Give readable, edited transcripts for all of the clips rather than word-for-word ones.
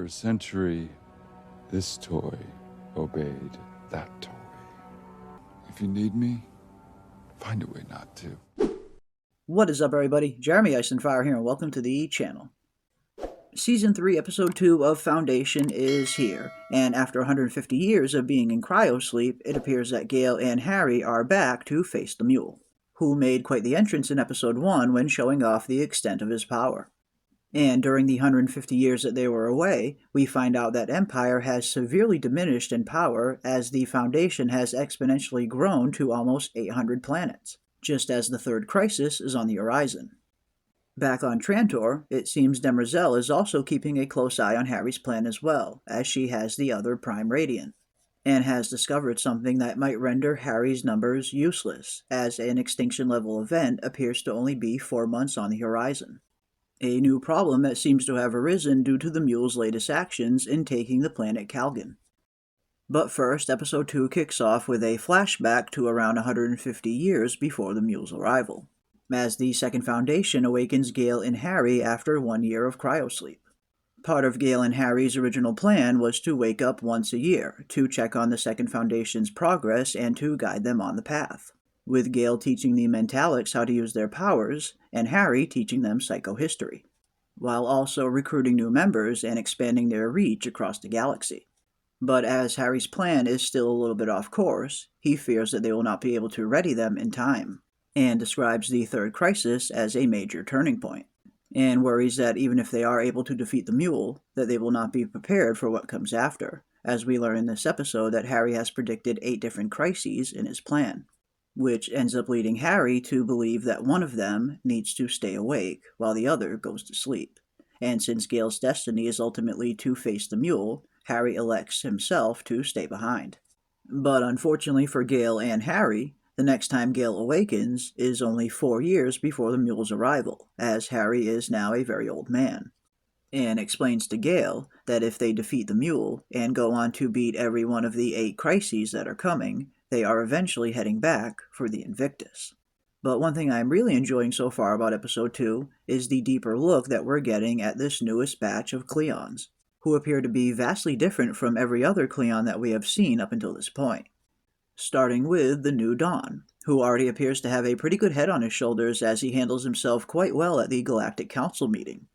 a century, this toy obeyed that toy. If you need me, find a way not to. What is up, everybody? Jeremy Eisenfire here, and welcome to the channel. Season 3, Episode 2 of Foundation is here, and after 150 years of being in cryosleep, it appears that Gail and Harry are back to face the Mule, who made quite the entrance in Episode 1 when showing off the extent of his power. And during the 150 years that they were away, we find out that Empire has severely diminished in power as the Foundation has exponentially grown to almost 800 planets, just as the third crisis is on the horizon. Back on Trantor, it seems Demerzel is also keeping a close eye on Harry's plan as well, as she has the other Prime Radiant, and has discovered something that might render Harry's numbers useless, as an extinction-level event appears to only be 4 months on the horizon. A new problem that seems to have arisen due to the Mule's latest actions in taking the planet Calgon. But first, Episode 2 kicks off with a flashback to around 150 years before the Mule's arrival, as the Second Foundation awakens Gail and Harry after 1 year of cryosleep. Part of Gail and Harry's original plan was to wake up once a year, to check on the Second Foundation's progress and to guide them on the path, with Gail teaching the Mentalics how to use their powers, and Harry teaching them psychohistory, while also recruiting new members and expanding their reach across the galaxy. But as Harry's plan is still a little bit off course, he fears that they will not be able to ready them in time, and describes the third crisis as a major turning point, and worries that even if they are able to defeat the Mule, that they will not be prepared for what comes after, as we learn in this episode that Harry has predicted 8 different crises in his plan, which ends up leading Harry to believe that one of them needs to stay awake while the other goes to sleep. And since Gail's destiny is ultimately to face the Mule, Harry elects himself to stay behind. But unfortunately for Gail and Harry, the next time Gail awakens is only 4 years before the Mule's arrival, as Harry is now a very old man, and explains to Gail that if they defeat the Mule and go on to beat every one of the 8 crises that are coming, they are eventually heading back for the Invictus. But one thing I'm really enjoying so far about Episode 2 is the deeper look that we're getting at this newest batch of Cleons, who appear to be vastly different from every other Cleon that we have seen up until this point. Starting with the new Dawn, who already appears to have a pretty good head on his shoulders as he handles himself quite well at the Galactic Council meeting.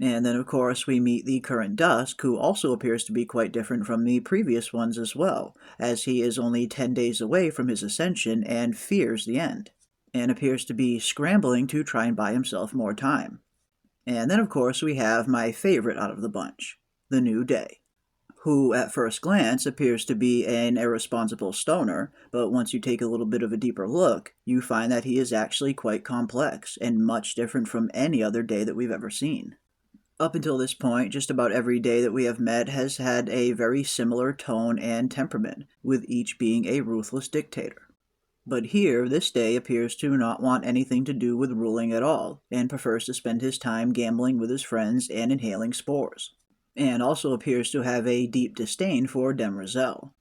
And then of course we meet the current Dusk, who also appears to be quite different from the previous ones as well, as he is only 10 days away from his ascension and fears the end, and appears to be scrambling to try and buy himself more time. And then of course we have my favorite out of the bunch, the new Day, who at first glance appears to be an irresponsible stoner, but once you take a little bit of a deeper look, you find that he is actually quite complex and much different from any other Day that we've ever seen. Up until this point, just about every Day that we have met has had a very similar tone and temperament, with each being a ruthless dictator. But here, this Day appears to not want anything to do with ruling at all, and prefers to spend his time gambling with his friends and inhaling spores, and also appears to have a deep disdain for Demerzel,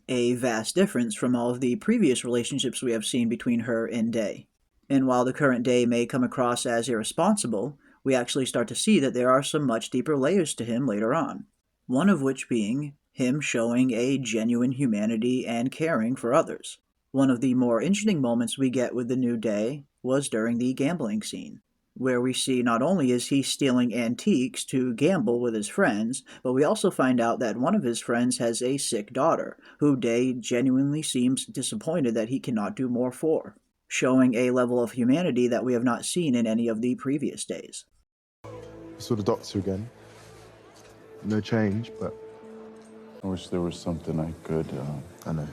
a vast difference from all of the previous relationships we have seen between her and Day. And while the current Day may come across as irresponsible, we actually start to see that there are some much deeper layers to him later on, one of which being him showing a genuine humanity and caring for others. One of the more interesting moments we get with the new Day was during the gambling scene, where we see not only is he stealing antiques to gamble with his friends, but we also find out that one of his friends has a sick daughter, who Day genuinely seems disappointed that he cannot do more for, showing a level of humanity that we have not seen in any of the previous Days. I saw the doctor again. No change, but I wish there was something I could, I know.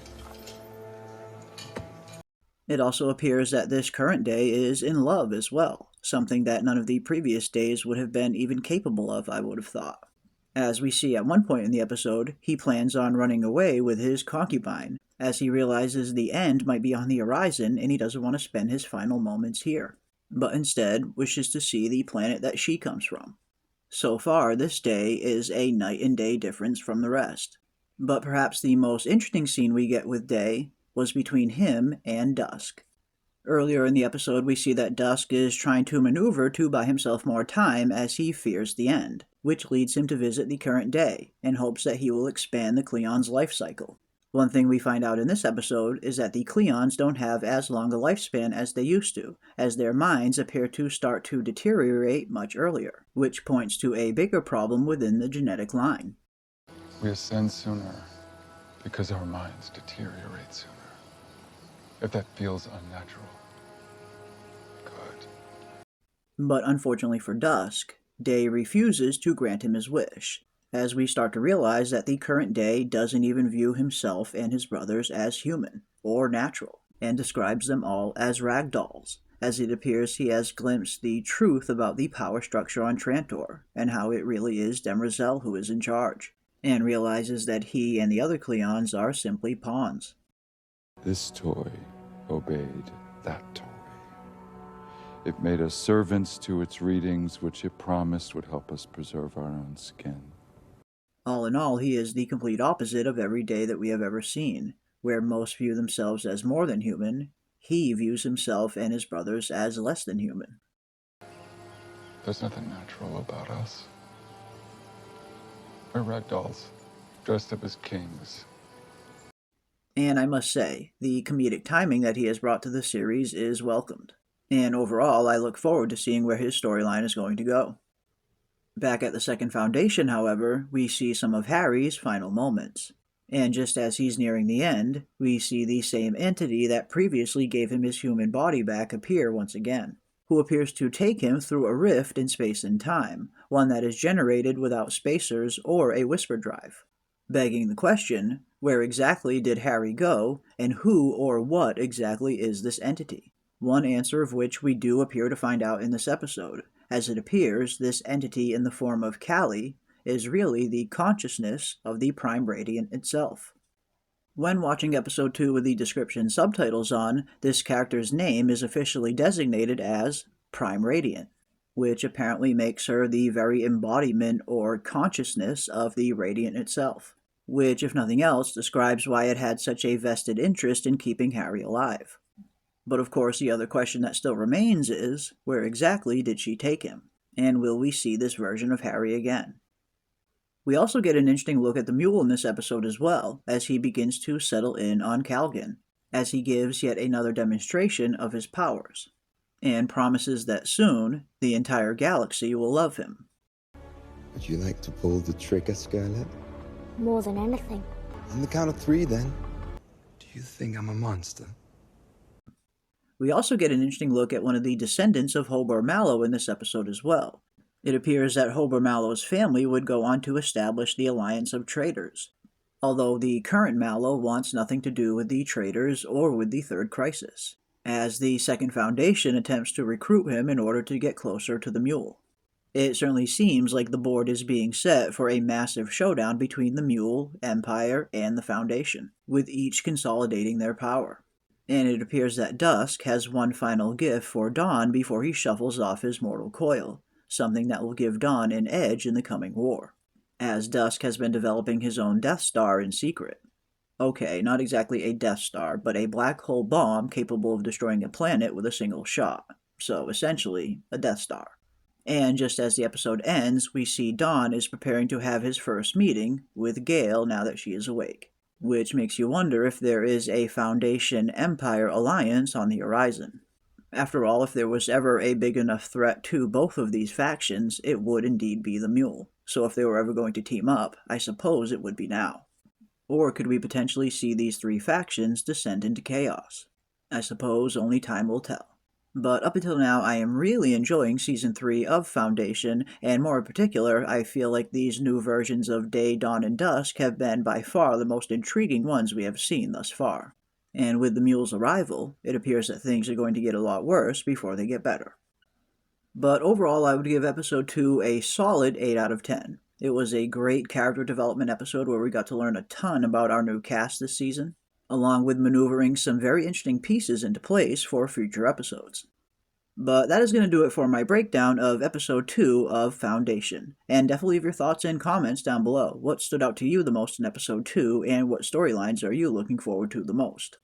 It also appears that this current Day is in love as well, something that none of the previous Days would have been even capable of, I would have thought. As we see at one point in the episode, he plans on running away with his concubine, as he realizes the end might be on the horizon and he doesn't want to spend his final moments here, but instead wishes to see the planet that she comes from. So far, this Day is a night and day difference from the rest. But perhaps the most interesting scene we get with Day was between him and Dusk. Earlier in the episode, we see that Dusk is trying to maneuver to buy himself more time as he fears the end, which leads him to visit the current day in hopes that he will expand the Cleons' life cycle. One thing we find out in this episode is that the Cleons don't have as long a lifespan as they used to, as their minds appear to start to deteriorate much earlier, which points to a bigger problem within the genetic line. We ascend sooner because our minds deteriorate sooner. If that feels unnatural, good. But unfortunately for Dusk, Day refuses to grant him his wish, as we start to realize that the current Day doesn't even view himself and his brothers as human or natural, and describes them all as ragdolls, as it appears he has glimpsed the truth about the power structure on Trantor, and how it really is Demerzel who is in charge, and realizes that he and the other Cleons are simply pawns. This toy obeyed that toy. It made us servants to its readings, which it promised would help us preserve our own skin. All in all, he is the complete opposite of every Day that we have ever seen. Where most view themselves as more than human, he views himself and his brothers as less than human. There's nothing natural about us. We're ragdolls, dressed up as kings. And I must say, the comedic timing that he has brought to the series is welcomed. And overall, I look forward to seeing where his storyline is going to go. Back at the Second Foundation, however, we see some of Harry's final moments. And just as he's nearing the end, we see the same entity that previously gave him his human body back appear once again, who appears to take him through a rift in space and time, one that is generated without spacers or a whisper drive. Begging the question, where exactly did Harry go, and who or what exactly is this entity? One answer of which we do appear to find out in this episode. As it appears, this entity in the form of Kalle is really the consciousness of the Prime Radiant itself. When watching episode 2 with the description subtitles on, this character's name is officially designated as Prime Radiant, which apparently makes her the very embodiment or consciousness of the Radiant itself, which, if nothing else, describes why it had such a vested interest in keeping Harry alive. But of course, the other question that still remains is, where exactly did she take him? And will we see this version of Harry again? We also get an interesting look at the Mule in this episode as well, as he begins to settle in on Calgan, as he gives yet another demonstration of his powers, and promises that soon, the entire galaxy will love him. Would you like to pull the trigger, Scarlet? More than anything. On the count of 3, then. Do you think I'm a monster? We also get an interesting look at one of the descendants of Hobart Mallow in this episode as well. It appears that Hobart Mallow's family would go on to establish the Alliance of Traitors, although the current Mallow wants nothing to do with the Traitors or with the Third Crisis, as the Second Foundation attempts to recruit him in order to get closer to the Mule. It certainly seems like the board is being set for a massive showdown between the Mule, Empire, and the Foundation, with each consolidating their power. And it appears that Dusk has one final gift for Dawn before he shuffles off his mortal coil, something that will give Dawn an edge in the coming war, as Dusk has been developing his own Death Star in secret. Okay, not exactly a Death Star, but a black hole bomb capable of destroying a planet with a single shot, so essentially a Death Star. And just as the episode ends, we see Dawn is preparing to have his first meeting with Gail now that she is awake, which makes you wonder if there is a Foundation-Empire alliance on the horizon. After all, if there was ever a big enough threat to both of these factions, it would indeed be the Mule. So if they were ever going to team up, I suppose it would be now. Or could we potentially see these 3 factions descend into chaos? I suppose only time will tell. But up until now, I am really enjoying Season 3 of Foundation, and more in particular, I feel like these new versions of Day, Dawn, and Dusk have been by far the most intriguing ones we have seen thus far. And with the Mule's arrival, it appears that things are going to get a lot worse before they get better. But overall, I would give Episode 2 a solid 8 out of 10. It was a great character development episode where we got to learn a ton about our new cast this season, along with maneuvering some very interesting pieces into place for future episodes. But that is going to do it for my breakdown of Episode 2 of Foundation, and definitely leave your thoughts and comments down below. What stood out to you the most in Episode 2, and what storylines are you looking forward to the most?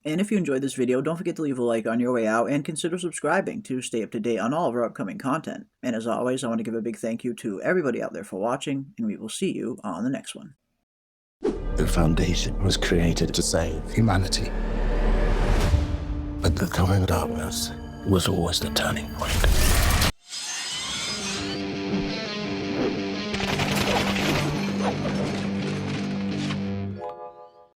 And if you enjoyed this video, don't forget to leave a like on your way out and consider subscribing to stay up to date on all of our upcoming content. And as always, I want to give a big thank you to everybody out there for watching, and we will see you on the next one. The Foundation was created to save humanity. But the coming darkness was always the turning point.